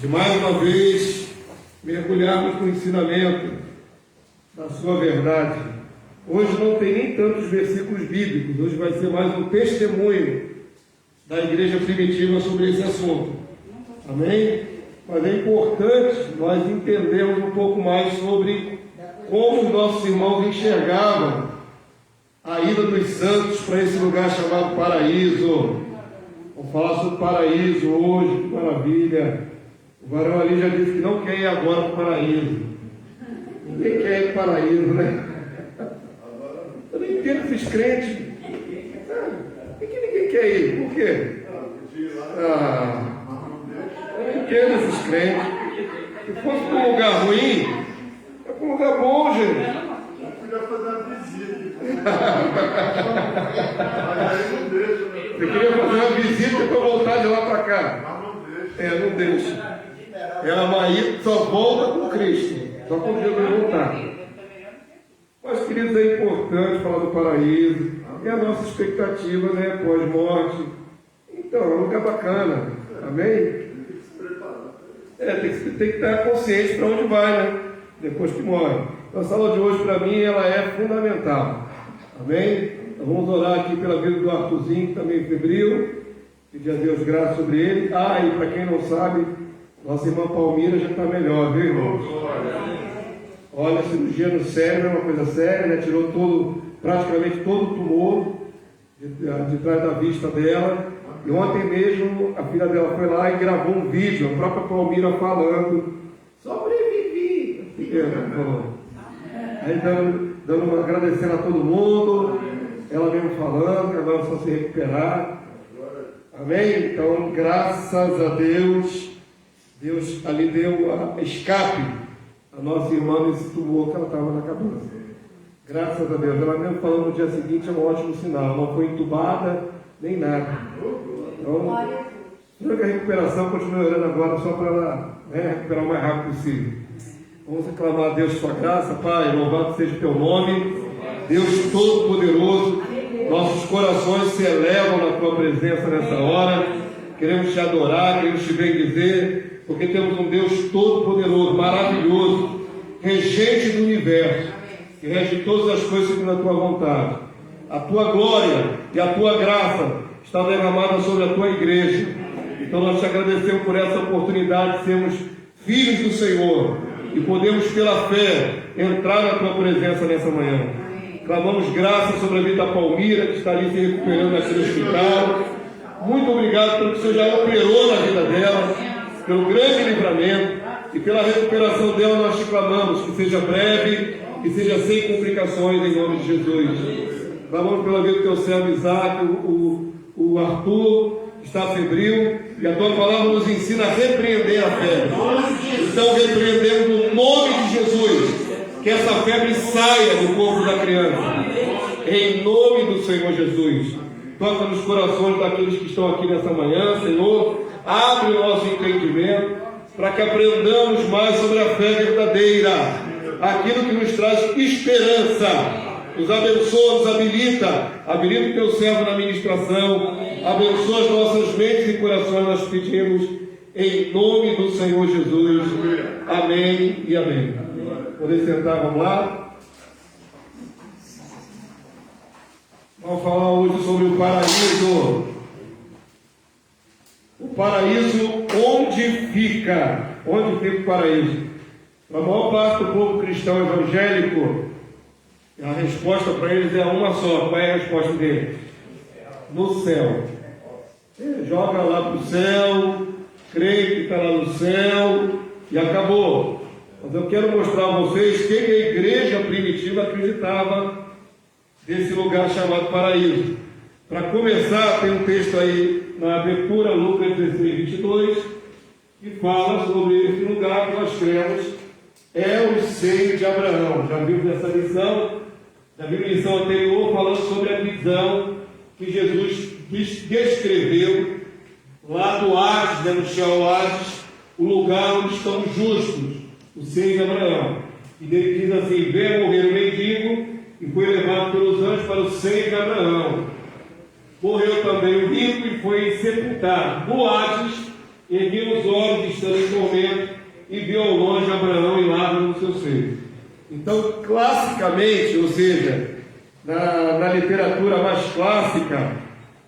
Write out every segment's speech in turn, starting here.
de mais uma vez mergulharmos no ensinamento da sua verdade. Hoje não tem nem tantos versículos bíblicos, hoje vai ser mais um testemunho da igreja primitiva sobre esse assunto. Amém? Mas é importante nós entendermos um pouco mais sobre como os nossos irmãos enxergavam a ida dos santos para esse lugar chamado paraíso. Vamos falar sobre paraíso hoje, que maravilha. O varão ali já disse que não quer ir agora para o paraíso. Ninguém quer ir para o paraíso, né? Eu não entendo esses crentes. Por que ninguém quer ir? Por quê? Eu não entendo esses crentes. Se fosse para um lugar ruim, é para um lugar bom, gente. Eu podia fazer uma visita. Você queria fazer uma visita para voltar de lá para cá? Não deixa. Ela vai só volta com Cristo, só com Jesus voltar. Mas, queridos, é importante falar do paraíso. É a nossa expectativa, né? Pós-morte. Então, é um lugar bacana. Amém? Tem que estar consciente para onde vai, né? Depois que morre. Então, a aula de hoje, para mim, ela é fundamental. Amém? Então, vamos orar aqui pela vida do Arthurzinho, que também é febril. Pedir a Deus graça sobre ele. E para quem não sabe, nossa irmã Palmira já está melhor, viu, irmãos? Olha, a cirurgia no cérebro é uma coisa séria, né? Tirou praticamente todo o tumor de trás da vista dela. E ontem mesmo a filha dela foi lá e gravou um vídeo, a própria Palmira falando: sobrevivi. Aí agradecendo a todo mundo, ela mesmo falando, que agora é só se recuperar. Amém? Então, graças a Deus, Deus ali deu escape a nossa irmã nesse tumor que ela estava na cabeça. Graças a Deus. Ela mesmo falando no dia seguinte, é um ótimo sinal. Não foi entubada, nem nada. Então, durante a recuperação, continue orando agora só para ela recuperar o mais rápido possível. Vamos aclamar a Deus sua graça. Pai, louvado seja o teu nome. Deus Todo-Poderoso, nossos corações se elevam na tua presença nessa hora. Queremos te adorar, queremos te bendizer, porque temos um Deus Todo-Poderoso, maravilhoso, regente do universo, que rege todas as coisas segundo a tua vontade. A tua glória e a tua graça está derramada sobre a tua igreja. Então nós te agradecemos por essa oportunidade de sermos filhos do Senhor e podemos pela fé entrar na tua presença nessa manhã. Clamamos graça sobre a vida da Palmira, que está ali se recuperando aqui no hospital. Muito obrigado pelo que o Senhor já operou na vida dela, pelo grande livramento e pela recuperação dela. Nós te clamamos que seja breve, que seja sem complicações, em nome de Jesus. Clamamos pela vida do teu servo Isaac, o Arthur, que está febril, e a tua palavra nos ensina a repreender a febre. Então repreendemos no nome de Jesus, que essa febre saia do corpo da criança, em nome do Senhor Jesus. Toca nos corações daqueles que estão aqui nessa manhã, Senhor. Abre o nosso entendimento para que aprendamos mais sobre a fé verdadeira, aquilo que nos traz esperança. Nos abençoa, nos habilita o teu servo na ministração, abençoa as nossas mentes e corações, nós pedimos em nome do Senhor Jesus. Amém e amém. Podem sentar, vamos lá. Vamos falar hoje sobre o paraíso. O paraíso, onde fica? Onde fica o paraíso? A maior parte do povo cristão evangélico, a resposta para eles é uma só. Qual é a resposta deles? No céu. Ele joga lá para o céu, crê que está lá no céu e acabou. Mas eu quero mostrar a vocês que a igreja primitiva acreditava desse lugar chamado paraíso. Para começar, tem um texto aí na abertura, Lucas 16, 22, que fala sobre esse lugar que nós cremos é o seio de Abraão. Já vimos essa lição, já vimos a lição anterior falando sobre a visão que Jesus descreveu lá do Hades, no Sheol Hades, o lugar onde estão os justos, o seio de Abraão. E ele diz assim: veio morrer o mendigo e foi levado pelos anjos para o seio de Abraão. Morreu também o rico e foi sepultado no Hades, ergueu os olhos, estando em tormento, e viu ao longe Abraão e Lázaro no seu seio. Então, classicamente, ou seja, na literatura mais clássica,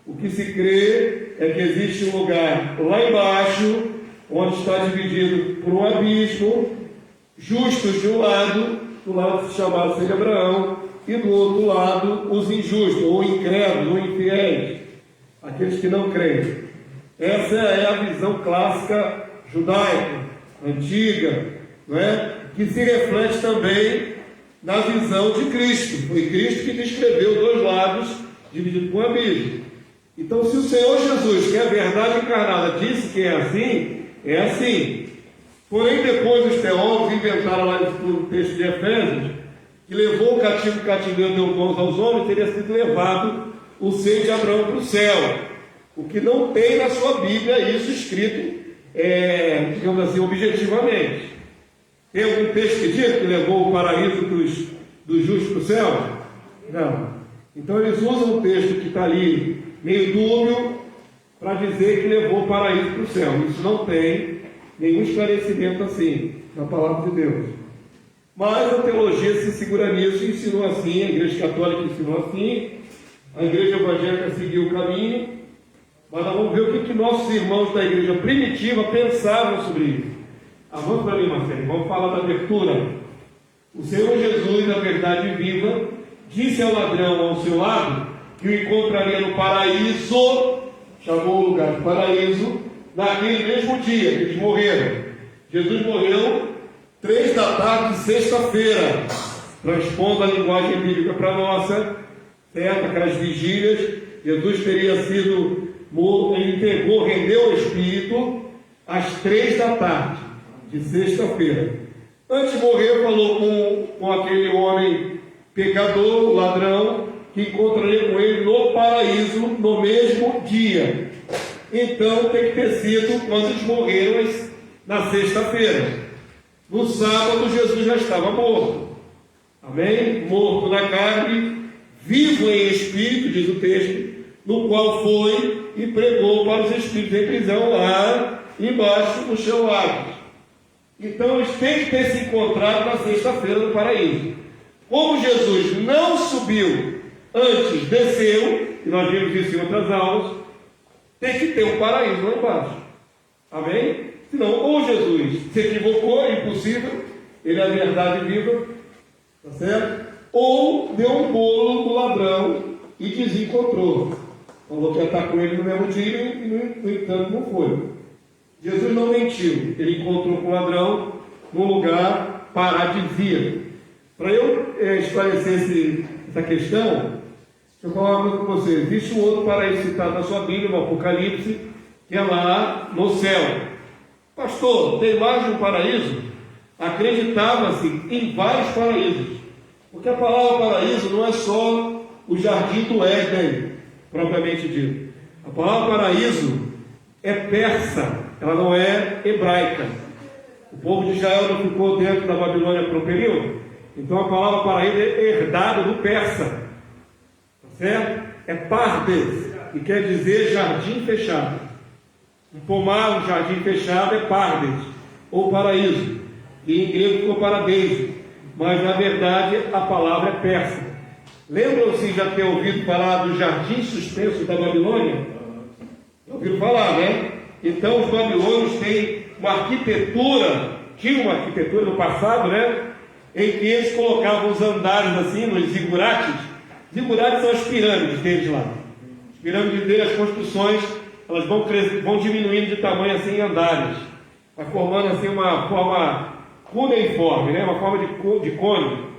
o que se crê é que existe um lugar lá embaixo, onde está dividido por um abismo, justos de um lado, do lado chamado seria Abraão, e do outro lado os injustos, ou incrédulos, ou infiéis, aqueles que não creem. Essa é a visão clássica judaica, antiga, não é? Que se reflete também na visão de Cristo. Foi Cristo que descreveu dois lados divididos por um abismo. Então, se o Senhor Jesus, que é a verdade encarnada, disse que é assim. Porém, depois os teólogos inventaram lá no texto de Efésios, que levou o cativo cativeiro, deu pães aos homens, teria sido levado o seio de Abraão para o céu. O que não tem na sua Bíblia isso escrito, digamos assim, objetivamente. Tem algum texto que diz que levou o paraíso dos justos para o céu? Não. Então eles usam um texto que está ali, meio dúbio, para dizer que levou o paraíso para o céu. Isso não tem nenhum esclarecimento assim na palavra de Deus. Mas a teologia se segura nisso e ensinou assim, a Igreja Católica ensinou assim, a Igreja Evangélica seguiu o caminho, mas nós vamos ver o que nossos irmãos da Igreja Primitiva pensavam sobre isso. Vamos para mim, Marcelo, vamos falar da abertura. O Senhor Jesus, a verdade viva, disse ao ladrão ao seu lado que o encontraria no paraíso, chamou o lugar de paraíso, naquele mesmo dia que eles morreram. Jesus morreu 3 da tarde de sexta-feira, transpondo a linguagem bíblica para a nossa, certo? Aquelas vigílias. Jesus teria sido morto, ele entregou, rendeu o Espírito às 3 da tarde de sexta-feira. Antes de morrer, falou com aquele homem pecador, o ladrão, que encontraria com ele no paraíso no mesmo dia. Então tem que ter sido quando eles morreram na sexta-feira. No sábado, Jesus já estava morto. Amém? Morto na carne, vivo em espírito, diz o texto, no qual foi e pregou para os espíritos em prisão lá embaixo no chão Hades. Então eles têm que ter se encontrado na sexta-feira no paraíso. Como Jesus não subiu antes, desceu, e nós vimos isso em outras aulas, tem que ter um paraíso lá embaixo. Amém? Senão, ou Jesus se equivocou, é impossível, ele é a verdade viva, tá certo? Ou deu um bolo do ladrão e desencontrou. Falou que ia estar com ele no mesmo dia e, no entanto, não foi. Jesus não mentiu, ele encontrou com o ladrão num lugar paradisíaco. Para eu esclarecer essa questão, deixa eu falar uma coisa com você. Existe um outro paraíso citado na sua Bíblia, no Apocalipse, que é lá no céu. Pastor, tem mais de um paraíso? Acreditava-se em vários paraísos. Porque a palavra paraíso não é só o jardim do Éden, propriamente dito. A palavra paraíso é persa, ela não é hebraica. O povo de Israel não ficou dentro da Babilônia por um período? Então a palavra paraíso é herdada do persa. Tá certo? É pardes, que quer dizer jardim fechado. Um pomar, um jardim fechado é pardes, ou paraíso. E em grego ficou paradeiso. Mas na verdade a palavra é persa. Lembram-se já ter ouvido falar do jardim suspenso da Babilônia? Ouviram falar, né? Então os babilônios têm uma arquitetura, tinha uma arquitetura no passado, né? Em que eles colocavam os andares assim, nos zigurates. Zigurates são as pirâmides deles lá. As pirâmides deles, as construções, elas vão diminuindo de tamanho assim em andares. Vai formando assim uma forma cuneiforme, né? Uma forma de cone.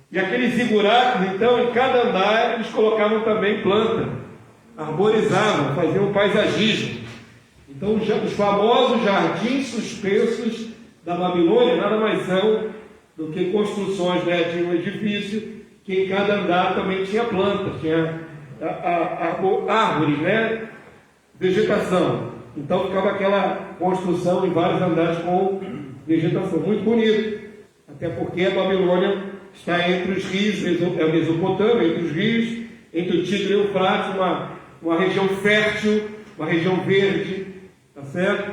E aqueles zigurates, então, em cada andar, eles colocavam também planta, arborizavam, faziam paisagismo. Então, os famosos jardins suspensos da Babilônia nada mais são do que construções, né, de um edifício que em cada andar também tinha planta, tinha árvores, né, vegetação. Então, ficava aquela construção em vários andares com vegetação. Muito bonito, até porque a Babilônia está entre os rios, a Mesopotâmia, entre os rios, entre o Tigre e o Eufrates, uma região fértil, uma região verde, tá certo?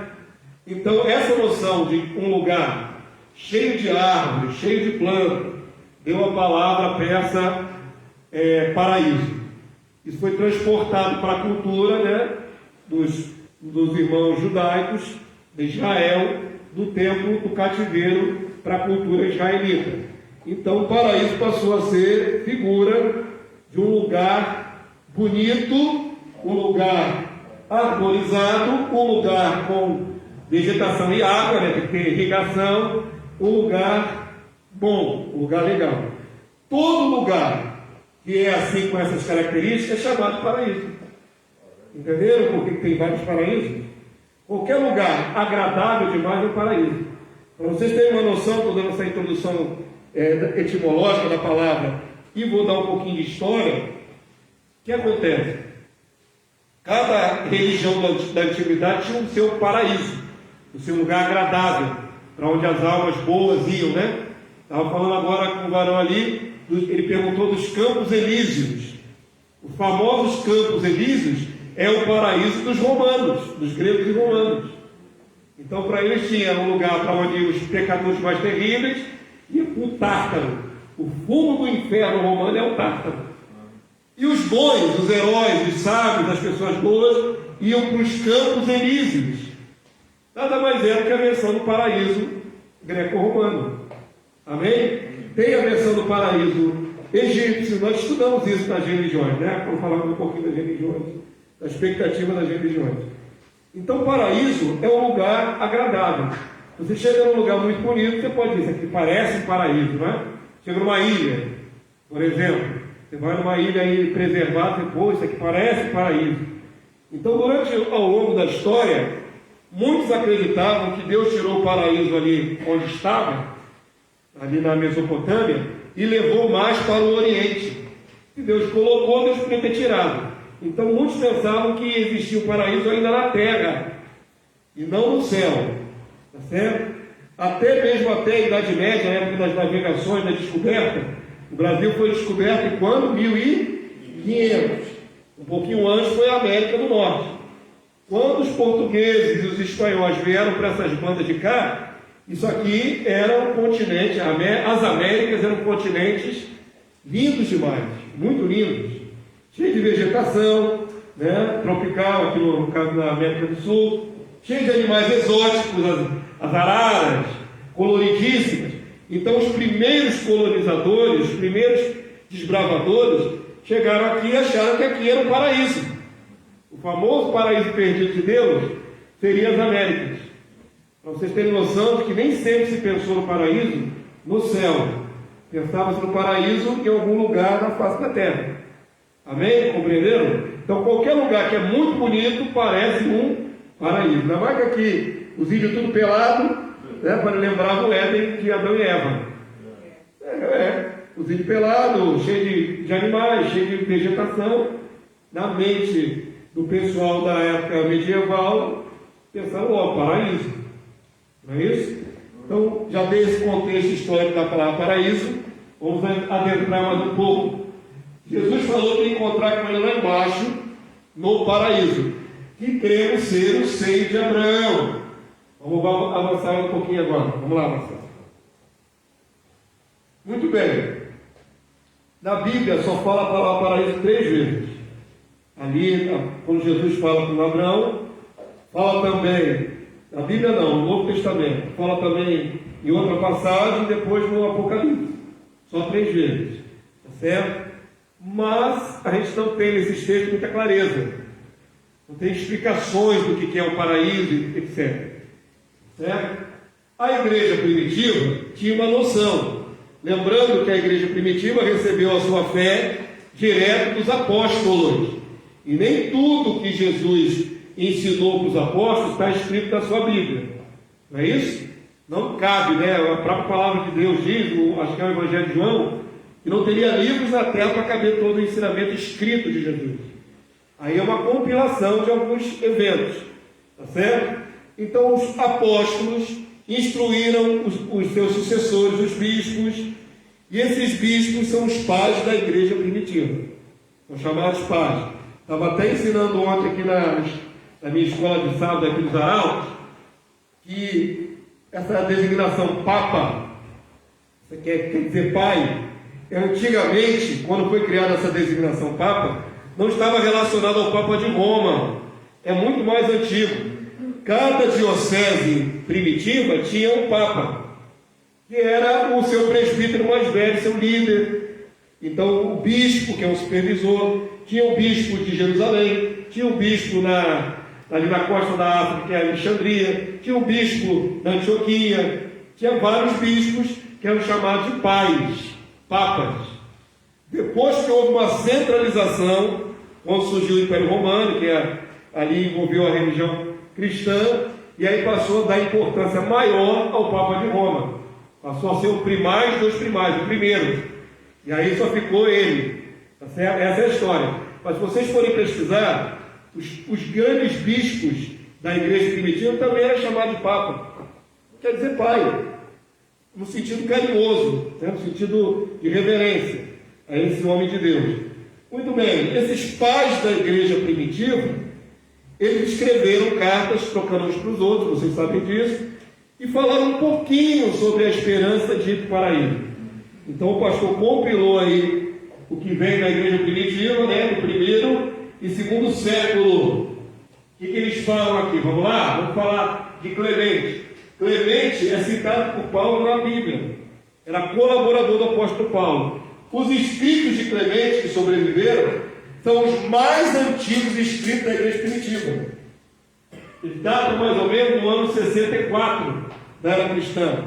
Então, essa noção de um lugar cheio de árvores, cheio de plantas, deu a palavra persa paraíso. Isso foi transportado para a cultura, né, dos irmãos judaicos de Israel, do tempo do cativeiro para a cultura israelita. Então, o paraíso passou a ser figura de um lugar bonito, um lugar arborizado, um lugar com vegetação e água, né, tem que ter irrigação, um lugar bom, um lugar legal. Todo lugar que é assim com essas características é chamado de paraíso. Entenderam por que tem vários paraísos? Qualquer lugar agradável demais é um paraíso. Para vocês terem uma noção, estou dando essa introdução etimológica da palavra e vou dar um pouquinho de história. O que acontece? Cada religião da antiguidade tinha o seu paraíso, o seu lugar agradável, para onde as almas boas iam, né? Estava falando agora com o varão ali, ele perguntou dos Campos Elíseos. Os famosos Campos Elíseos é o paraíso dos romanos, dos gregos e romanos. Então, para eles tinha um lugar para onde os pecadores mais terríveis e o Tártaro. O fumo do inferno romano é o Tártaro. E os bons, os heróis, os sábios, as pessoas boas, iam para os Campos Elíseos. Nada mais é do que a versão do paraíso greco-romano. Amém? Tem a versão do paraíso egípcio. Nós estudamos isso nas religiões, né? Quando falamos um pouquinho das religiões, da expectativa das religiões. Então, paraíso é um lugar agradável. Você chega num lugar muito bonito, você pode dizer, isso aqui parece um paraíso, não é? Chega numa ilha, por exemplo. Você vai numa ilha aí preservada, você, pô, isso aqui parece um paraíso. Então, ao longo da história, muitos acreditavam que Deus tirou o paraíso ali onde estava, ali na Mesopotâmia, e levou mais para o Oriente. Se Deus colocou, Deus podia ter tirado. Então, muitos pensavam que existia o paraíso ainda na terra, e não no céu. Tá certo? Até a Idade Média, a época das navegações, da descoberta, o Brasil foi descoberto em quando? 1500. Um pouquinho antes foi a América do Norte. Quando os portugueses e os espanhóis vieram para essas bandas de cá, isso aqui era um continente, as Américas eram continentes lindos demais, muito lindos, cheio de vegetação, né, tropical, aqui no caso da América do Sul, cheio de animais exóticos, as araras, coloridíssimas. Então, os primeiros colonizadores, os primeiros desbravadores, chegaram aqui e acharam que aqui era um paraíso. O famoso paraíso perdido de Deus seria as Américas. Para vocês terem noção de que nem sempre se pensou no paraíso no céu. Pensava-se no paraíso em algum lugar na face da terra. Amém? Compreenderam? Então, qualquer lugar que é muito bonito parece um paraíso. Ainda mais que aqui os índios tudo pelado, né, para lembrar do Éden de Adão e Eva. Os índios pelados, cheios de animais, cheios de vegetação. Na mente do pessoal da época medieval, pensaram, paraíso. Não é isso? Então, já dei esse contexto histórico da palavra paraíso. Vamos adentrar mais um pouco. Jesus falou que ia encontrar com ele lá embaixo, no paraíso, que cremos ser o seio de Abraão. Vamos avançar um pouquinho agora. Vamos lá, Marcelo. Muito bem. Na Bíblia só fala a palavra paraíso 3 vezes. Ali, quando Jesus fala com Abraão, fala também, na Bíblia não, no Novo Testamento, fala também em outra passagem, depois no Apocalipse. Só 3 vezes. Tá certo? Mas a gente não tem nesses textos muita clareza. Não tem explicações do que é o paraíso, etc. Certo? A igreja primitiva tinha uma noção. Lembrando que a igreja primitiva recebeu a sua fé direto dos apóstolos. E nem tudo que Jesus ensinou para os apóstolos está escrito na sua Bíblia. Não é isso? Não cabe, né? A própria palavra de Deus diz, acho que é o Evangelho de João, que não teria livros na terra para caber todo o ensinamento escrito de Jesus. Aí é uma compilação de alguns eventos. Tá certo? Então os apóstolos instruíram os seus sucessores, os bispos, e esses bispos são os pais da igreja primitiva. São chamados pais. Estava até ensinando ontem aqui na minha escola de sábado, aqui dos Arautos, que essa designação Papa, você quer dizer pai, antigamente, quando foi criada essa designação Papa, não estava relacionado ao Papa de Roma, é muito mais antigo. Cada diocese primitiva tinha um Papa, que era o seu presbítero mais velho, seu líder. Então, o bispo, que é o supervisor, tinha o bispo de Jerusalém, tinha o bispo ali na costa da África, que é Alexandria, tinha o bispo da Antioquia, tinha vários bispos que eram chamados de pais, papas. Depois que houve uma centralização, quando surgiu o Império Romano, que ali envolveu a religião cristã, e aí passou a dar importância maior ao Papa de Roma. Passou a ser o primaz dos primais, o primeiro. E aí só ficou ele. Essa é a história. Mas se vocês forem pesquisar, os grandes bispos da igreja primitiva também eram chamados de Papa. Quer dizer pai, no sentido carinhoso, né? No sentido de reverência a esse homem de Deus. Muito bem, esses pais da igreja primitiva, eles escreveram cartas trocando uns para os outros, vocês sabem disso, e falaram um pouquinho sobre a esperança de ir para o paraíso. Então o pastor compilou aí o que vem da igreja primitiva, né, do primeiro e segundo século. O que eles falam aqui? Vamos lá? Vamos falar de Clemente. Clemente é citado por Paulo na Bíblia. Era colaborador do apóstolo Paulo. Os escritos de Clemente que sobreviveram são os mais antigos escritos da igreja primitiva. Eles datam mais ou menos no ano 64 da era cristã.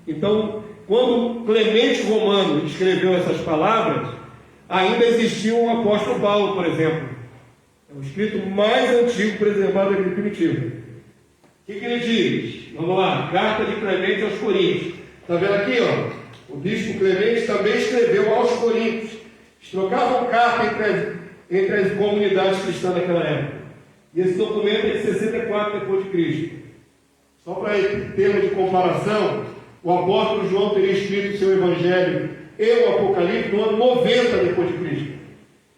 Então, quando Clemente Romano escreveu essas palavras, ainda existia o apóstolo Paulo, por exemplo. É o escrito mais antigo preservado da igreja primitiva. O que ele diz? Vamos lá, carta de Clemente aos Coríntios. Está vendo aqui, ó? O bispo Clemente também escreveu aos Coríntios. Eles trocavam carta entre as comunidades cristãs daquela época. E esse documento é de 64 depois de Cristo. Só para termos de comparação, o apóstolo João teria escrito o seu evangelho e o Apocalipse no ano 90 depois de Cristo.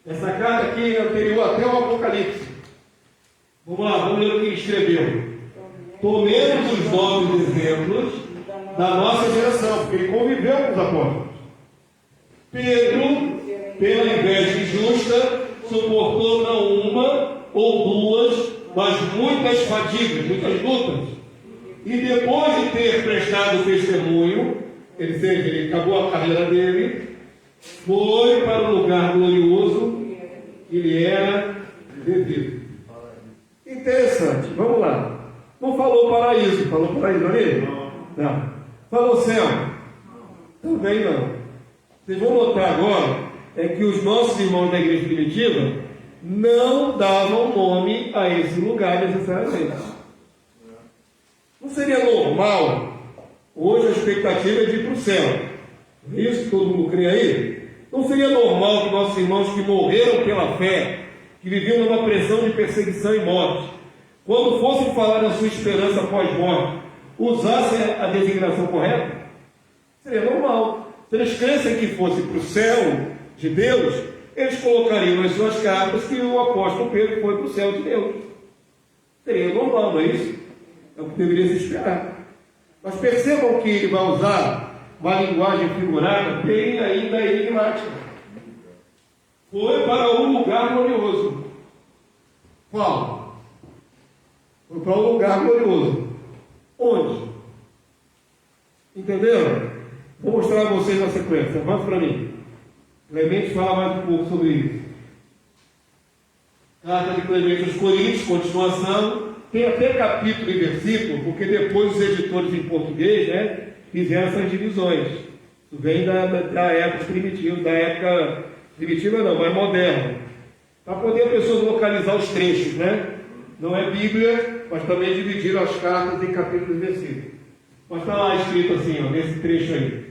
Essa carta aqui é anterior até o Apocalipse. Vamos lá, vamos ler o que ele escreveu. Tomemos os novos exemplos da nossa geração, porque ele conviveu com os apóstolos. Pedro, pela inveja injusta, suportou não uma ou duas, mas muitas fadigas, muitas lutas. E depois de ter prestado testemunho, ele acabou a carreira dele, foi para o lugar glorioso que lhe era devido. Interessante, vamos lá. Não falou paraíso ali? Não. Falou céu? Também não. Vocês vão notar agora que os nossos irmãos da igreja primitiva não davam nome a esse lugar necessariamente. Não seria normal? Hoje a expectativa é de ir para o céu. Isso todo mundo crê aí? Não seria normal que nossos irmãos que morreram pela fé, que viviam numa pressão de perseguição e morte, quando fossem falar da sua esperança pós-morte, usassem a designação correta? Seria normal. Se eles crescem que fosse para o céu de Deus, eles colocariam nas suas cartas que o apóstolo Pedro foi para o céu de Deus. Seria normal, não é isso? É o que deveria se esperar. Mas percebam que ele vai usar uma linguagem figurada bem ainda enigmática. Foi para um lugar glorioso. Qual? Foi para um lugar glorioso. Onde? Entenderam? Vou mostrar a vocês na sequência. Vamos para mim. Clemente fala mais um pouco sobre isso. Carta de Clemente aos Coríntios, continuação. Tem até capítulo e versículo, porque depois os editores em português, né, fizeram essas divisões. Isso vem da época primitiva, mas moderna. Para poder as pessoas localizar os trechos, né? Não é Bíblia, mas também dividiram as cartas em capítulos e versículos. Mas está lá escrito assim, ó, nesse trecho aí.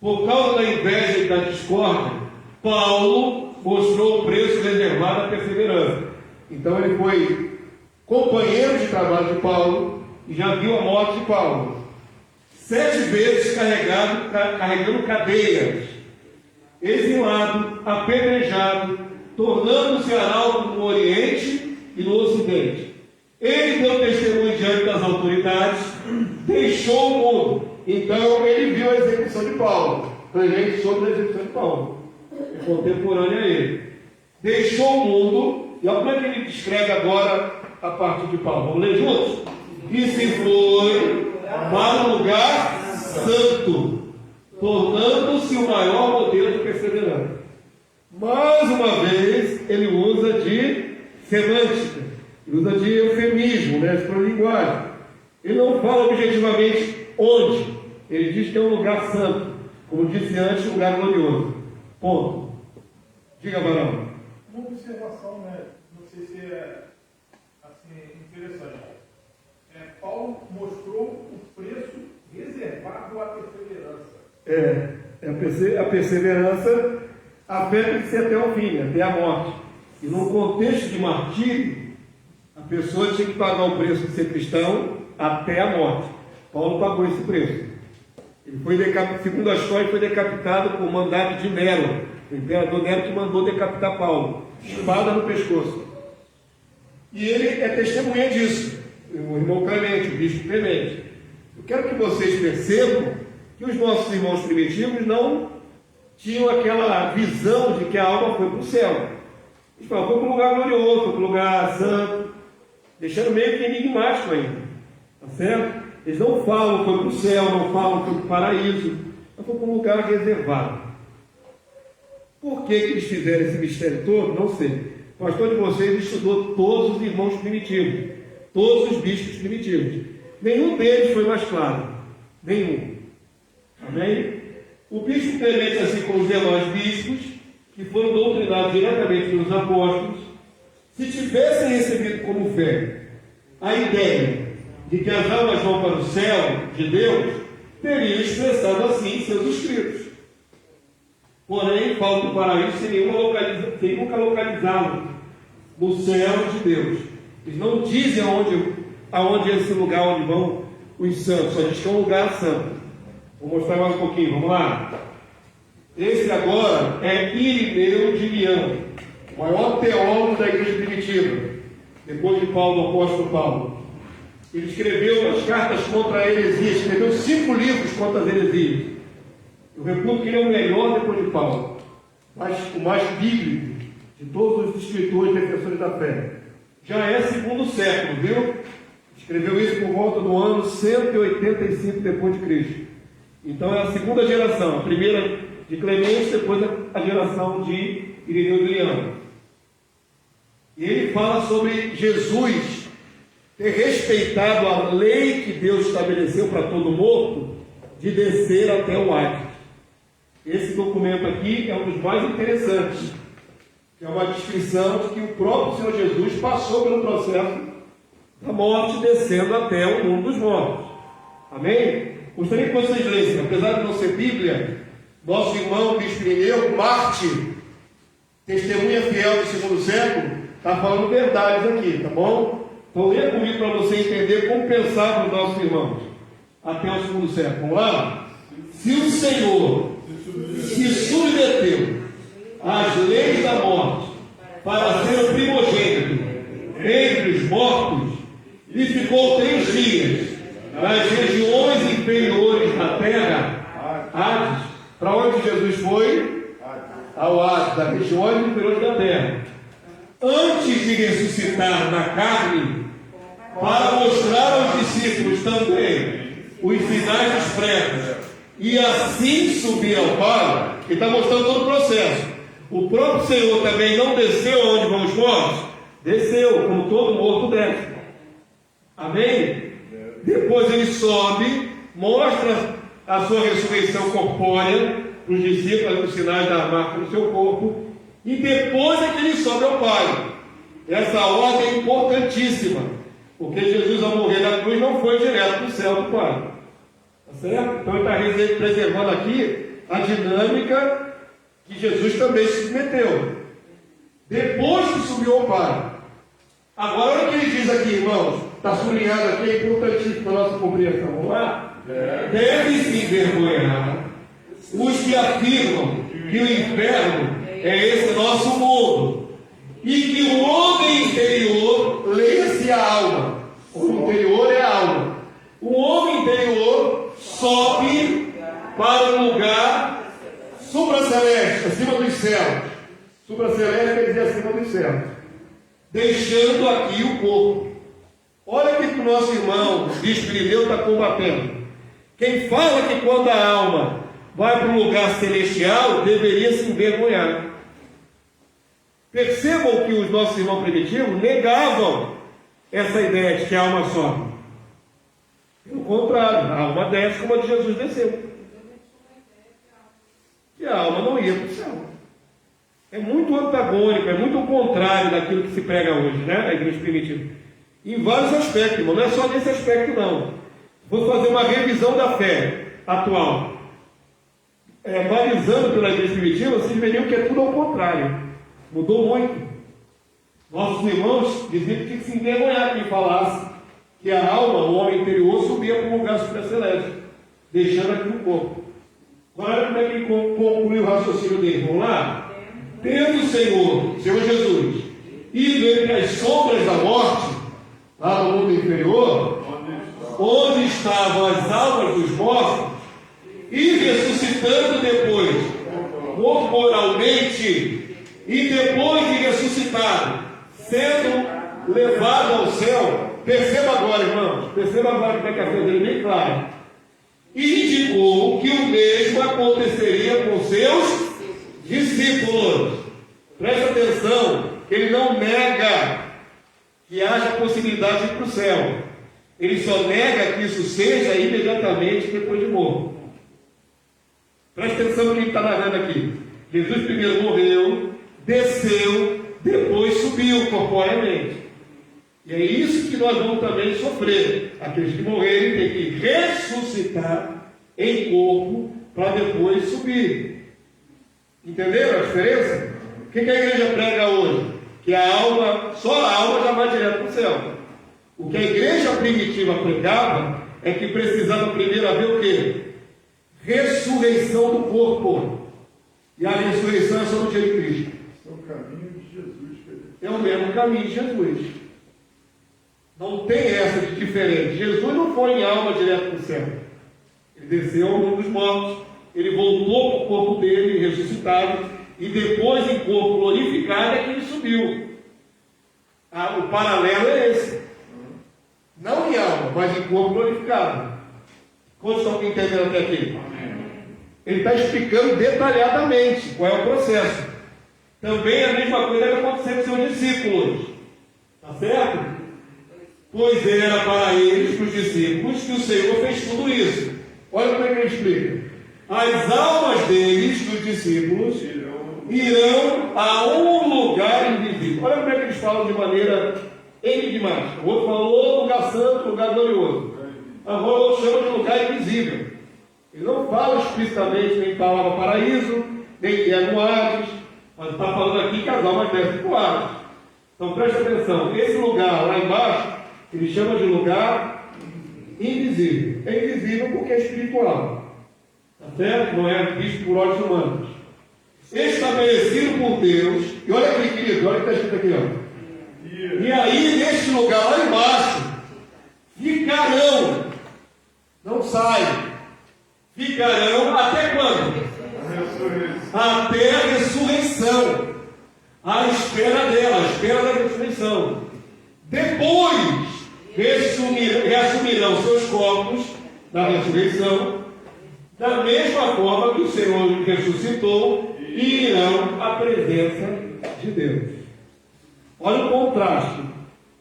Por causa da inveja e da discórdia, Paulo mostrou o preço reservado à perseverança. Então ele foi companheiro de trabalho de Paulo e já viu a morte de Paulo. 7 vezes carregando cadeias, exilado, apedrejado, tornando-se arauto no Oriente e no Ocidente. Ele deu testemunho diante das autoridades deixou o mundo. Então ele viu a execução de Paulo, presente sobre a execução de Paulo, contemporâneo a ele. Deixou o mundo, e olha como é que ele descreve agora a parte de Paulo. Vamos ler juntos? E se foi para um lugar santo, tornando-se o maior modelo de perseverança. Mais uma vez, ele usa de semântica, ele usa de eufemismo, para linguagem. Ele não fala objetivamente onde, ele diz que é um lugar santo, como disse antes, um lugar glorioso. Ponto. Diga, Barão. Uma observação, não sei se é assim, interessante. Paulo mostrou o preço reservado à perseverança. A perseverança, a fé tem que ser até o fim, até a morte. E num contexto de martírio, a pessoa tinha que pagar o preço de ser cristão até a morte. Paulo pagou esse preço. Ele foi decapitado, segundo a história, foi decapitado por mandato de Nero, o imperador Nero que mandou decapitar Paulo, espada no pescoço. E ele é testemunha disso, o irmão Clemente, o bispo Clemente. Eu quero que vocês percebam que os nossos irmãos primitivos não tinham aquela visão de que a alma foi para o céu. Eles falam, foi para um lugar glorioso, foi para um lugar santo, deixando meio que enigmático ainda. Tá certo? Eles não falam foi para o céu, não falam foi para o paraíso, mas foi para um lugar reservado. Por que eles fizeram esse mistério todo? Não sei. O pastor de vocês estudou todos os irmãos primitivos, todos os bispos primitivos. Nenhum deles foi mais claro. Nenhum. Amém? O bispo Clemente, assim como os demais bispos, que foram doutrinados diretamente pelos apóstolos, se tivessem recebido como fé a ideia de que as almas vão para o céu de Deus, teriam expressado assim em seus escritos. Porém, falta o paraíso sem nunca localizá-lo no céu de Deus. Eles não dizem aonde é esse lugar onde vão os santos, só diz que é um lugar santo. Vou mostrar mais um pouquinho, vamos lá. Esse agora é Irineu de Lião, o maior teólogo da igreja primitiva, depois de Paulo, do apóstolo Paulo. Ele escreveu as cartas contra a heresia, escreveu 5 livros contra as heresias. Eu reputo que ele é o melhor depois de Paulo, o mais bíblico de todos os escritores defensores da fé. Já é segundo século, viu? Escreveu isso por volta do ano 185 depois de Cristo. Então é a segunda geração, a primeira de Clemente, depois a geração de Irineu de Lião. E ele fala sobre Jesus ter respeitado a lei que Deus estabeleceu para todo morto de descer até o Hades. Esse documento aqui é um dos mais interessantes, que é uma descrição de que o próprio Senhor Jesus passou pelo processo da morte, descendo até o mundo dos mortos. Amém? Gostaria que vocês lessem, apesar de não ser Bíblia, nosso irmão Bispo Irineu, mártir, testemunha fiel do segundo século, está falando verdades aqui, tá bom? Então leia comigo para você entender como pensavam os nossos irmãos até o segundo século. Vamos lá? Se o Senhor se submeteu às leis da morte para ser o primogênito entre os mortos e ficou 3 dias nas regiões inferiores da terra, Hades, para onde Jesus foi? Ao Hades, das regiões inferiores da terra, antes de ressuscitar na carne, para mostrar aos discípulos também os sinais expressos, e assim subir ao Pai. Ele está mostrando todo o processo. O próprio Senhor também não desceu aonde vão os mortos? Desceu, como todo morto desce. Amém? Depois ele sobe, mostra a sua ressurreição corpórea para os discípulos, os sinais da marca no seu corpo, e depois é que ele sobe ao Pai. Essa ordem é importantíssima, porque Jesus, ao morrer na cruz, não foi direto para o céu do Pai. Tá certo? Então ele está preservando aqui a dinâmica que Jesus também se submeteu. Depois que subiu ao Pai. Agora, olha o que ele diz aqui, irmãos. Está sublinhado aqui, é importantíssimo para a nossa compreensão. Vamos lá? Deve se envergonhar os que afirmam que o inferno é esse nosso mundo, e que o homem interior, leia-se a alma. O interior é a alma. O homem Senhor sobe para um lugar supraceleste, acima dos céus. Supraceleste quer dizer acima dos céus. Deixando aqui o corpo. Olha o que o nosso irmão Bispo Irineu está combatendo. Quem fala que quando a alma vai para um lugar celestial, deveria se envergonhar. Percebam que os nossos irmãos primitivos negavam essa ideia de que a alma sobe. Pelo contrário, a alma desce como a de Jesus desceu. E a alma não ia para o céu. É muito antagônico, é muito o contrário daquilo que se prega hoje, né? A igreja primitiva. Em vários aspectos, irmão. Não é só nesse aspecto, não. Vou fazer uma revisão da fé atual. Analisando pela igreja primitiva, vocês veriam que é tudo ao contrário. Mudou muito. Nossos irmãos diziam que tinha que se envergonhar quem falasse que a alma, o homem interior, subia para um lugar superceleste, deixando aqui o corpo. Olha como é que ele conclui o raciocínio dele. Vamos lá? Tendo o Senhor Jesus, ido entre as sombras da morte, lá no mundo inferior, onde estavam as almas dos mortos, e ressuscitando depois, corporalmente, e depois de ressuscitado, sendo levado ao céu. Perceba agora, irmãos, perceba agora que a fé dele é bem clara. Indicou que o mesmo aconteceria com seus discípulos. Preste atenção, ele não nega que haja possibilidade de ir para o céu. Ele só nega que isso seja imediatamente depois de morto. Preste atenção no que ele está narrando aqui. Jesus primeiro morreu, desceu, depois subiu corporeamente. E é isso que nós vamos também sofrer. Aqueles que morrerem têm que ressuscitar em corpo para depois subir. Entenderam a diferença? O que a igreja prega hoje? Que a alma, só a alma já vai direto para o céu. O que a igreja primitiva pregava é que precisava primeiro haver o quê? Ressurreição do corpo. E a ressurreição é só no dia de Cristo. É o caminho de Jesus, querido. É o mesmo caminho de Jesus. Não tem essa de diferente. Jesus não foi em alma direto para o céu. Ele desceu ao mundo dos mortos. Ele voltou para o corpo dele, ressuscitado. E depois, em corpo glorificado, é que ele subiu. O paralelo é esse. Não em alma, mas em corpo glorificado. Quantos estão entendendo até aqui? Ele está explicando detalhadamente qual é o processo. Também a mesma coisa vai acontecer com seus discípulos. Está certo? Pois era para eles, para os discípulos, que o Senhor fez tudo isso. Olha como é que ele explica. As almas deles, dos discípulos, irão a um lugar invisível. Olha como é que eles falam de maneira enigmática. O outro falou lugar santo, lugar glorioso. Agora o outro chama de lugar invisível. Ele não fala explicitamente nem palavra paraíso, nem que é no Hades, mas está falando aqui que as almas descem para o Hades. Então preste atenção, esse lugar lá embaixo, ele chama de lugar invisível. É invisível porque é espiritual. Está certo? Não é visto por olhos humanos. Estabelecido por Deus, e olha aqui, querido, olha o que está escrito aqui, ó. E aí, neste lugar lá embaixo, ficarão, não saem, ficarão até quando? Até a ressurreição, à espera dela, à espera da ressurreição. Depois, reassumirão seus corpos da ressurreição, da mesma forma que o Senhor ressuscitou, e irão à presença de Deus. Olha o contraste.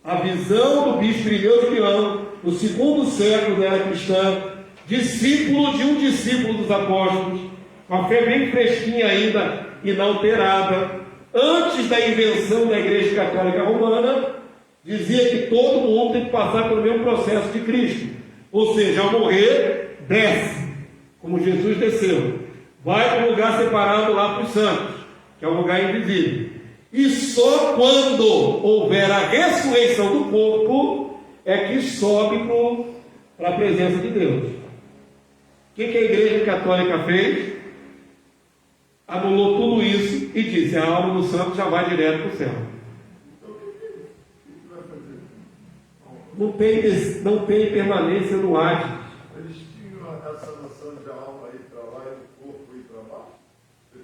A visão do bispo Irineu de Milão, no segundo século da era cristã, discípulo de um discípulo dos apóstolos, com a fé bem fresquinha ainda, inalterada, antes da invenção da Igreja Católica Romana, dizia que todo mundo tem que passar pelo mesmo processo de Cristo. Ou seja, ao morrer, desce, como Jesus desceu. Vai para um lugar separado lá para os santos, que é um lugar invisível. E só quando houver a ressurreição do corpo, é que sobe para a presença de Deus. O que a Igreja Católica fez? Anulou tudo isso e disse: a alma do santo já vai direto para o céu. Não tem permanência no Hades. essa noção de alma ir para lá e o corpo ir para baixo?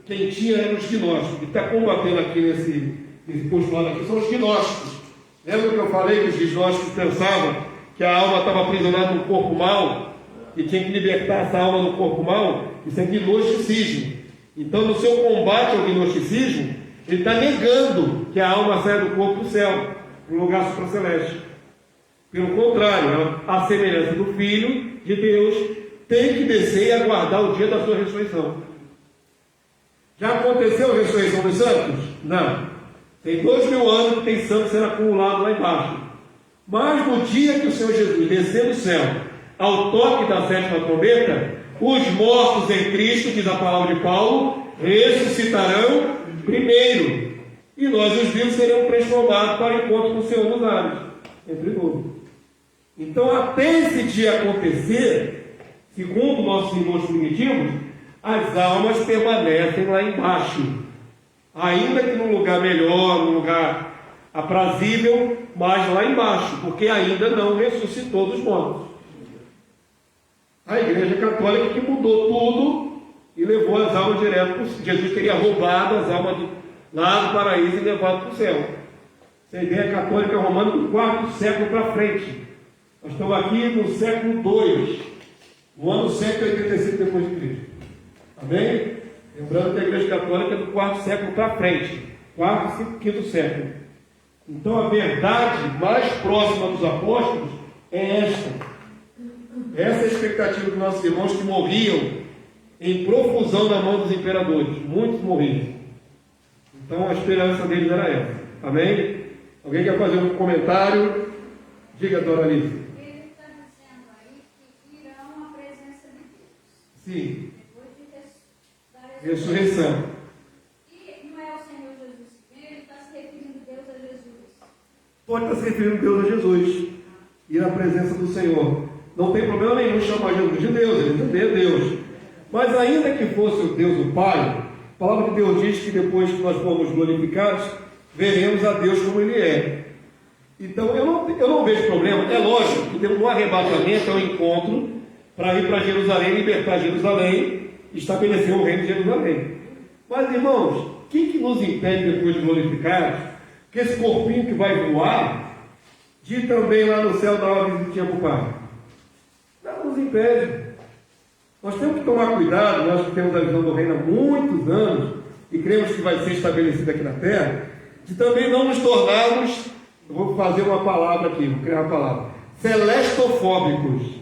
Quem tinha eram os gnósticos. Que está combatendo aqui nesse postulado aqui são os gnósticos. Lembra que eu falei que os gnósticos pensavam que a alma estava aprisionada no corpo mau e tinha que libertar essa alma do corpo mau? Isso é gnosticismo. Então, no seu combate ao gnosticismo, ele está negando que a alma saia do corpo para o céu, para um lugar supraceleste. Pelo contrário, a semelhança do Filho de Deus tem que descer e aguardar o dia da sua ressurreição. Já aconteceu a ressurreição dos santos? Não. Tem 2000 anos que tem santos sendo acumulados lá embaixo. Mas no dia que o Senhor Jesus descer do céu, ao toque da sétima trombeta, os mortos em Cristo, diz a palavra de Paulo, ressuscitarão primeiro. E nós, os vivos, seremos transformados para o encontro com o Senhor nos ares, entre nuvens. Então, até esse dia acontecer, segundo nossos irmãos primitivos, as almas permanecem lá embaixo, ainda que num lugar melhor, num lugar aprazível, mas lá embaixo, porque ainda não ressuscitou dos mortos. A Igreja Católica que mudou tudo e levou as almas direto para o céu. Jesus teria roubado as almas lá do paraíso e levado para o céu. Essa é a ideia católica romana do 4º século para frente. Nós estamos aqui no século II, no ano 185 depois de Cristo. Amém? Lembrando que a Igreja Católica é do 4º século para frente, 4º e 5º século. Então a verdade mais próxima dos apóstolos é esta. Essa é a expectativa dos nossos irmãos que morriam em profusão na mão dos imperadores. Muitos morriam. Então a esperança deles era essa. Amém? Alguém quer fazer um comentário? Diga, Dona Alice. Ele está dizendo aí que irão à presença de Deus. Sim. Depois de Ressurreição. E não é o Senhor Jesus que vem, ele está se referindo Deus a Jesus. Pode estar se referindo Deus a Jesus. Ir à presença do Senhor. Não tem problema nenhum chamar Jesus de Deus, ele também é Deus. Mas ainda que fosse o Deus o Pai, a palavra de Deus diz que depois que nós formos glorificados, veremos a Deus como Ele é. Então eu não vejo problema. É lógico que no arrebatamento é um encontro para ir para Jerusalém, libertar Jerusalém e estabelecer o reino de Jerusalém. Mas irmãos, o que nos impede depois de glorificados, que esse corpinho que vai voar, de ir também lá no céu dar uma visitinha para o Pai? Nada nos impede. Nós temos que tomar cuidado, nós que temos a visão do reino há muitos anos e cremos que vai ser estabelecido aqui na terra, de também não nos tornarmos, eu vou fazer uma palavra aqui, vou criar uma palavra, celestofóbicos.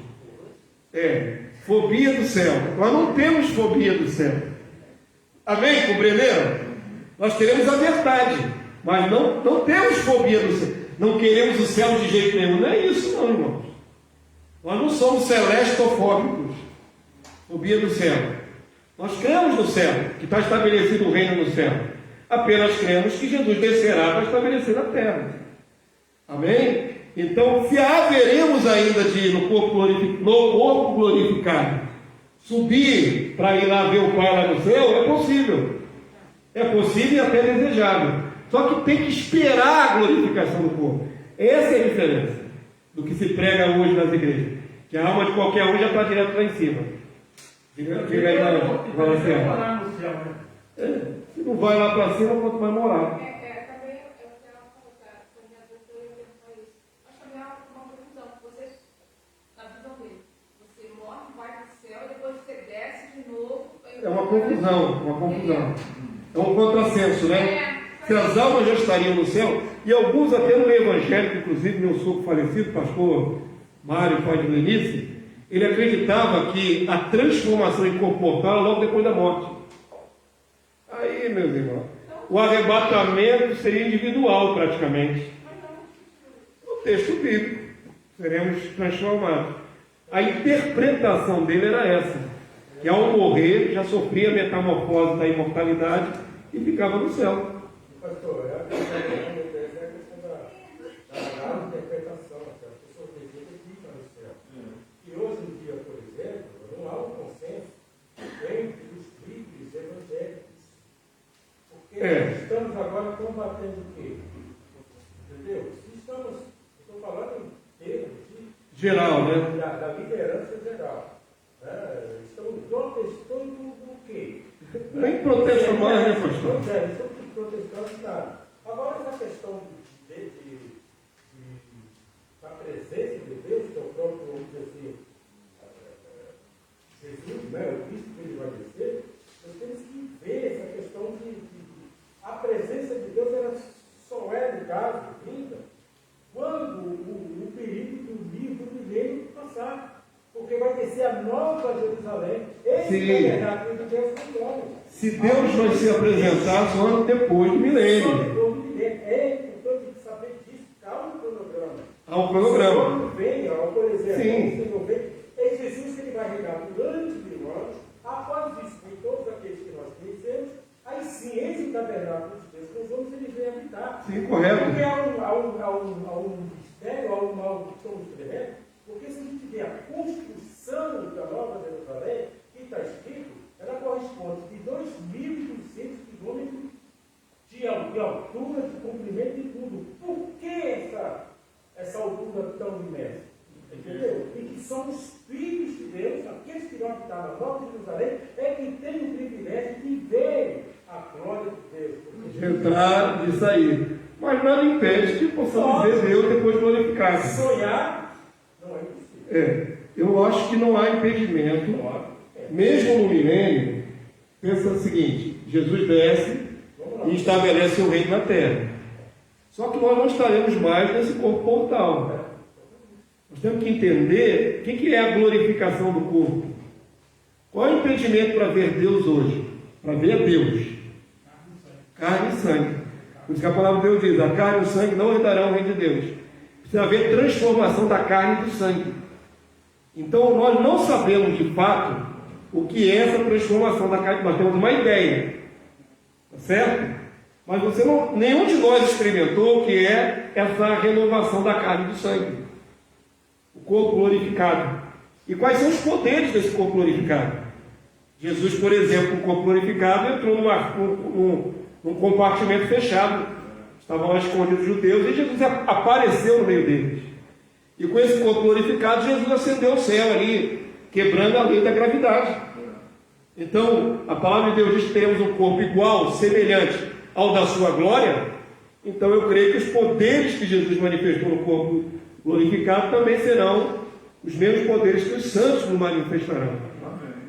Fobia do céu. Nós não temos fobia do céu. Amém? Compreenderam? Nós queremos a verdade, mas não temos fobia do céu. Não queremos o céu de jeito nenhum. Não é isso não, irmãos. Nós não somos celestofóbicos. Fobia do céu. Nós cremos no céu, que está estabelecido o reino no céu. Apenas cremos que Jesus descerá para estabelecer na terra. Amém? Então, se haveremos ainda de ir no corpo glorificado, subir para ir lá ver o Pai lá no céu, é possível. É possível e até desejável. Só que tem que esperar a glorificação do corpo. Essa é a diferença do que se prega hoje nas igrejas. Que a alma de qualquer um já está direto lá em cima. Diga aí, morar no céu, né? Se não vai lá para cima, quanto mais morar. Também eu quero colocar, quando a doutora ia perguntar isso. Mas também há uma confusão, você, na visão dele, você morre, vai para o céu e depois você desce de novo. É uma confusão. É um contrassenso, né? Se as almas já estariam no céu, e alguns até no meio evangélico, inclusive meu sogro falecido, pastor Mário, pai de Lenice, ele acreditava que a transformação em corpo mortal logo depois da morte. Aí, meus irmãos, o arrebatamento seria individual praticamente. O texto bíblico, seremos transformados. A interpretação dele era essa, que ao morrer já sofria a metamorfose da imortalidade e ficava no céu. Pastor, a questão da interpretação, as pessoas acreditam que fica no céu. E hoje em dia, por exemplo, não há um consenso entre os líderes evangélicos. Porque estamos agora combatendo o quê? Entendeu? Se estamos, estou falando em termos geral, né? Da liderança geral. Né? Nem protesta mais, né, pastor? Pois é, isso é protestante nada. Agora, essa questão da presença de Deus, que é o próprio, vamos dizer assim, Jesus, né, o Cristo que ele vai descer, nós temos que ver essa questão de a presença de Deus, ela só é, no caso, vinda, quando o período do milênio passar. Porque vai descer a nova Jerusalém. Esse é verdade de Deus com glória. Se Deus vai se apresentar só ano depois do milênio. Só depois do milênio. É importante saber disso. Há um cronograma. Há um cronograma. Quando vem, por exemplo, Sim. o Senhor vem, é Jesus que ele vai reinar durante 1000 anos. Após isso, em todos aqueles que nós conhecemos, aí sim, esse tabernáculo de Deus com os homens, ele vem habitar. Sim, correto. Porque há um mistério, há uma questão de porque se a gente vê a construção da Nova Jerusalém, que está escrito, ela corresponde de 2.200 quilômetros de altura, de comprimento e tudo. Por que essa altura tão imensa? Entendeu? E que são os filhos de Deus, aqueles que vão habitar na Nova Jerusalém, é que têm o privilégio de ver a glória de Deus. De entrar, de sair. Mas nada impede que possamos ver Deus depois glorificado. Sonhar não é impossível. Eu acho que não há impedimento, mesmo no milênio. Pensa o seguinte: Jesus desce e estabelece o reino na terra. Só que nós não estaremos mais nesse corpo mortal. Nós temos que entender o que é a glorificação do corpo. Qual é o impedimento para ver Deus hoje? Para ver Deus. Carne e sangue. Por isso que a palavra de Deus diz: a carne e o sangue não herdarão o reino de Deus. Precisa haver transformação da carne e do sangue. Então nós não sabemos de fato o que é essa transformação da carne. Nós temos uma ideia, tá certo? Mas nenhum de nós experimentou o que é essa renovação da carne e do sangue, o corpo glorificado. E quais são os poderes desse corpo glorificado? Jesus, por exemplo, com o corpo glorificado, entrou num compartimento fechado. Estavam lá escondidos os judeus e Jesus apareceu no meio deles. E com esse corpo glorificado, Jesus ascendeu ao céu ali, quebrando a lei da gravidade. Então, a palavra de Deus diz que teremos um corpo igual, semelhante ao da sua glória. Então, eu creio que os poderes que Jesus manifestou no corpo glorificado também serão os mesmos poderes que os santos nos manifestarão.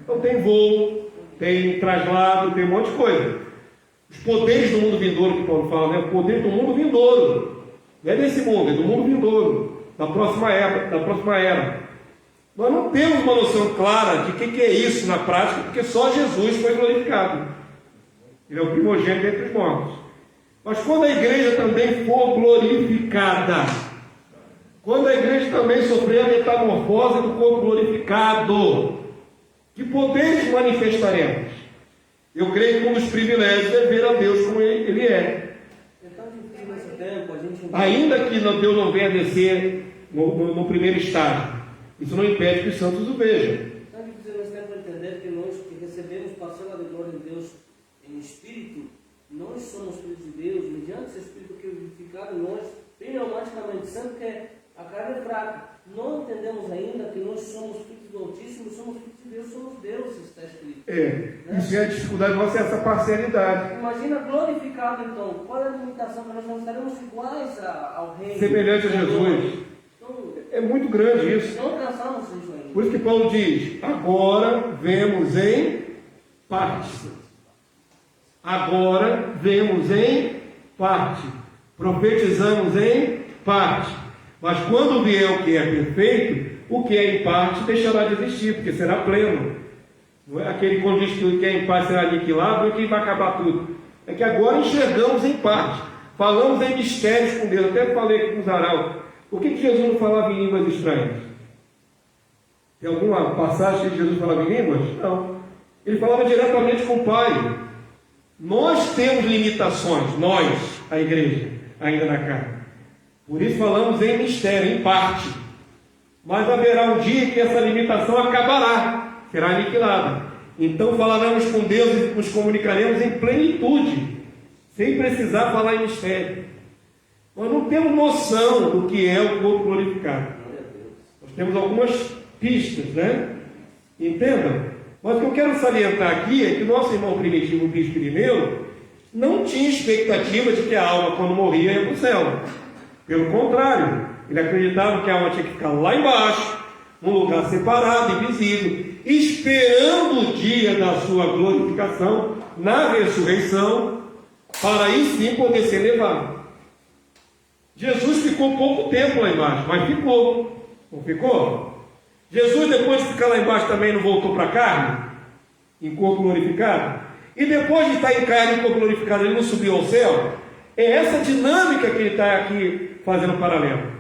Então, tem voo, tem traslado, tem um monte de coisa. Os poderes do mundo vindouro, que Paulo fala, né? O poder do mundo vindouro. Não é desse mundo, é do mundo vindouro, da próxima era. Nós não temos uma noção clara de o que é isso na prática, porque só Jesus foi glorificado. Ele é o primogênito entre os mortos. Mas quando a igreja também for glorificada, quando a igreja também sofrer a metamorfose do corpo glorificado, que poderes manifestaremos? Eu creio que um dos privilégios é ver a Deus como Ele é. Ainda que Deus não venha descer no primeiro estágio, isso não impede que os santos o vejam. Está difícil nesse tempo entender que nós que recebemos parcela de glória de Deus em espírito, nós somos filhos de Deus, mediante esse espírito que é vivificado em nós, pneumaticamente, sendo que a carne é fraca. Não entendemos ainda que nós somos filhos do Altíssimo, somos filhos de Deus, somos deuses, está escrito. Isso é a dificuldade nossa, é essa parcialidade. Imagina glorificado então, qual é a limitação que nós não estaremos iguais ao rei? Semelhante a Jesus. Então, É muito grande isso. não alcançamos isso ainda. Por isso que Paulo diz: agora vemos em parte. Agora vemos em parte. Profetizamos em parte. Mas quando vier o que é perfeito, o que é em parte deixará de existir, porque será pleno. Não é aquele quando diz que o que é em parte será aniquilado, não é que vai acabar tudo. É que agora enxergamos em parte. Falamos em mistérios com Deus. Até falei aqui com os arautos. Por que Jesus não falava em línguas estranhas? Tem alguma passagem que Jesus falava em línguas? Não. Ele falava diretamente com o Pai. Nós temos limitações, nós, a igreja, ainda na carne. Por isso falamos em mistério, em parte. Mas haverá um dia que essa limitação acabará, será aniquilada. Então falaremos com Deus e nos comunicaremos em plenitude, sem precisar falar em mistério. Nós não temos noção do que é o corpo glorificado. Nós temos algumas pistas, né? Entendam? Mas o que eu quero salientar aqui é que o nosso irmão primitivo, o bispo Irineu, não tinha expectativa de que a alma, quando morria, ia para o céu. Pelo contrário, ele acreditava que a alma tinha que ficar lá embaixo, num lugar separado, invisível, esperando o dia da sua glorificação, na ressurreição, para aí sim poder ser levado. Jesus ficou pouco tempo lá embaixo, mas ficou. Não ficou? Jesus, depois de ficar lá embaixo, também não voltou para a carne, em corpo glorificado? E depois de estar em carne, em corpo glorificado, ele não subiu ao céu? É essa dinâmica que ele está aqui fazendo paralelo.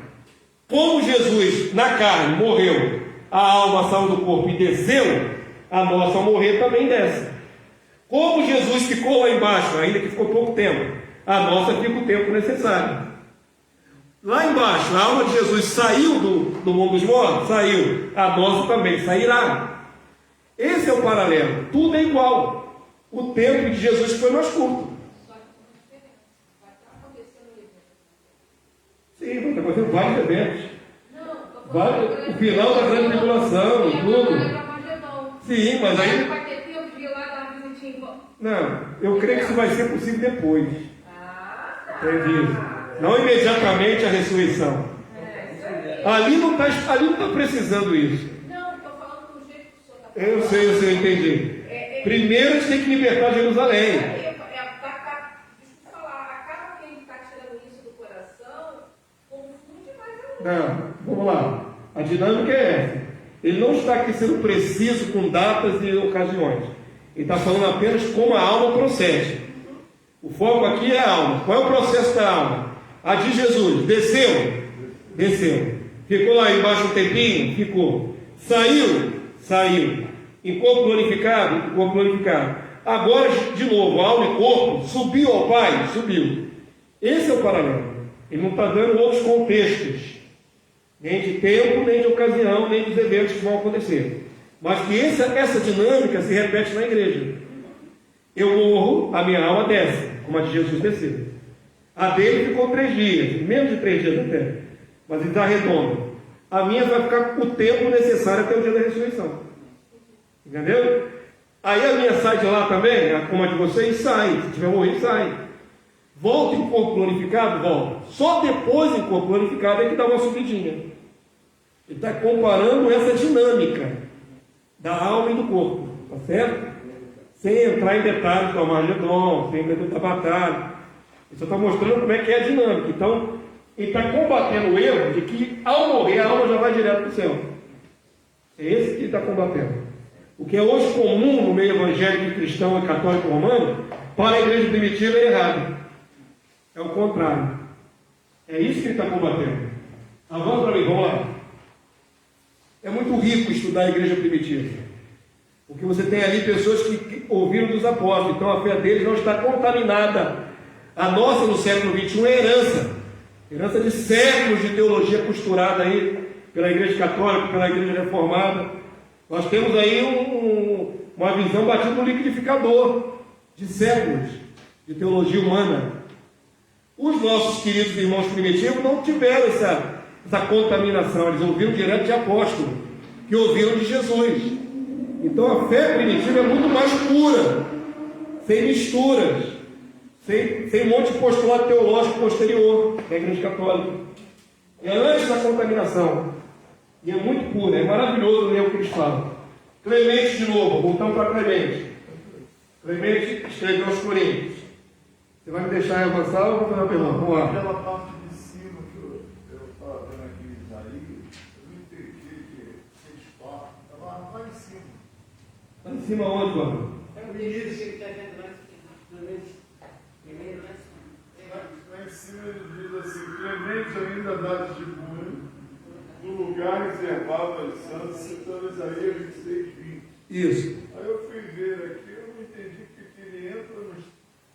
Como Jesus, na carne, morreu, a alma saiu do corpo e desceu, a nossa, ao morrer, também desce. Como Jesus ficou lá embaixo, ainda que ficou pouco tempo, a nossa fica o tempo necessário. Lá embaixo, a alma de Jesus saiu do mundo dos mortos? Saiu. A nossa também sairá. Esse é o paralelo. Tudo é igual. O tempo de Jesus foi mais curto. Só que tem uma diferença. Vai estar acontecendo isso. Sim, vai estar acontecendo vários eventos. Não, tô falando. O final da grande tribulação e tudo. Sim, mas aí... Vai ter tempo de ir lá dar uma visitinha. Não, eu creio que isso vai ser possível depois. Ah, tá. Entendi. Não imediatamente a ressurreição. Ali não está precisando isso. Não, estou falando do jeito que o senhor está falando. Eu sei, entendi. Primeiro a gente tem que libertar Jerusalém. Deixa eu falar, acaba quem está tirando isso do coração, confunde mais a Não, vamos lá. A dinâmica é essa. Ele não está aqui sendo preciso com datas e ocasiões. Ele está falando apenas como a alma procede. O foco aqui é a alma. Qual é o processo da alma? A de Jesus, desceu? Desceu. Ficou lá embaixo um tempinho? Ficou. Saiu? Saiu. Em corpo glorificado? Em corpo glorificado. Agora, de novo, alma e corpo, subiu ao Pai? Subiu. Esse é o paralelo. Ele não está dando outros contextos, nem de tempo, nem de ocasião, nem dos eventos que vão acontecer. Mas que essa dinâmica se repete na igreja. Eu morro, a minha alma desce, como a de Jesus desceu. A dele ficou 3 dias, menos de 3 dias até, mas ele está redondo. A minha vai ficar o tempo necessário até o dia da ressurreição. Entendeu? Aí a minha sai de lá também, como a de vocês, sai. Se tiver morrido, sai. Volta em corpo glorificado? Volta. Só depois em corpo glorificado é que dá uma subidinha. Ele está comparando essa dinâmica da alma e do corpo. Tá certo? Sem entrar em detalhes do Armagedon, sem entrar da batalha. Ele só está mostrando como é que é a dinâmica. Então, ele está combatendo o erro de que ao morrer a alma já vai direto para o céu. É esse que ele está combatendo. O que é hoje comum no meio evangélico cristão e católico romano, para a igreja primitiva é errado. É o contrário. É isso que ele está combatendo. Avança para mim, vamos lá. É muito rico estudar a igreja primitiva. Porque você tem ali pessoas que ouviram dos apóstolos, então a fé deles não está contaminada. A nossa no século XXI é herança de séculos de teologia costurada aí pela igreja católica, pela igreja reformada. Nós temos aí uma visão batida no liquidificador de séculos de teologia humana. Os nossos queridos irmãos primitivos não tiveram essa contaminação, eles ouviram direto de apóstolo, que ouviram de Jesus. Então a fé primitiva é muito mais pura, sem misturas, sem um monte de postulado teológico posterior da igreja católica. É antes da contaminação. E é muito pura, é maravilhoso ler o que eles falam. Clemente de novo, voltamos para Clemente. Clemente escreveu aos Coríntios. Você vai me deixar avançar ou vou fazer uma pergunta? Vamos lá. Aquela parte de cima que eu estava vendo aqui em Isaías, eu não entendi que 6 partes, estava lá em cima. Lá em cima onde, mano? É o início que ele está vendo lá Lá em cima ele diz assim: Clemente ainda dá testemunho do lugar reservado aos santos, citando Isaías 26, 20. Isso. Aí eu fui ver aqui, eu não entendi porque ele entra nos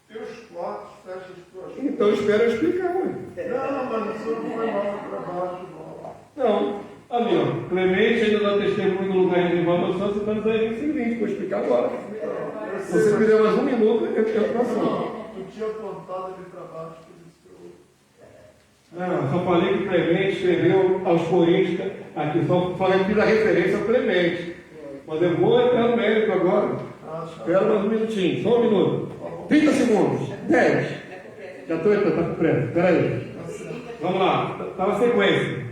teus quartos, fecha as tuas portas. Então espera eu explicar, ué. Não, mas o senhor não foi mal para baixo, não. Não. Ali, ó. Clemente ainda dá testemunho do lugar reservado aos santos, citando Isaías 26, vou explicar agora. Se você me der mais 1 minuto, eu passo. Não tinha apontado ali para baixo, por isso que eu... Não, só falei que Clemente escreveu aos Coríntios, aqui só falei que fiz a referência ao Clemente. Mas eu vou entrar no mérito agora. Espera mais um minutinho, só um minuto. 30 segundos. 10. Já estou entrando, está com pressa. Espera aí. Vamos lá. Está na sequência.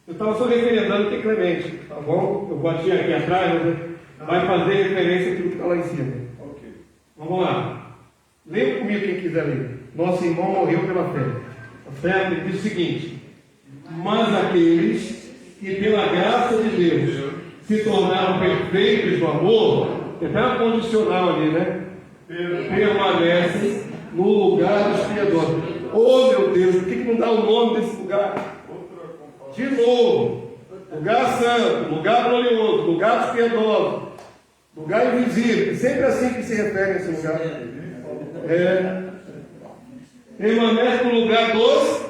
Eu estava só referendando que Clemente, tá bom? Eu bati aqui atrás, mas vai fazer referência àquilo que está lá em cima. Ok. Vamos lá. Leia comigo quem quiser ler. Nosso irmão morreu pela fé. Tá certo? Ele diz o seguinte: mas aqueles que pela graça de Deus se tornaram perfeitos no amor, tem até uma condicional ali, né? Permanecem no lugar dos piedosos. Oh meu Deus, por que não dá o nome desse lugar? De novo, lugar santo, lugar glorioso, lugar dos piedosos, lugar invisível. É sempre assim que se refere a esse lugar. Permanece no lugar dos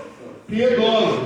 piedosos.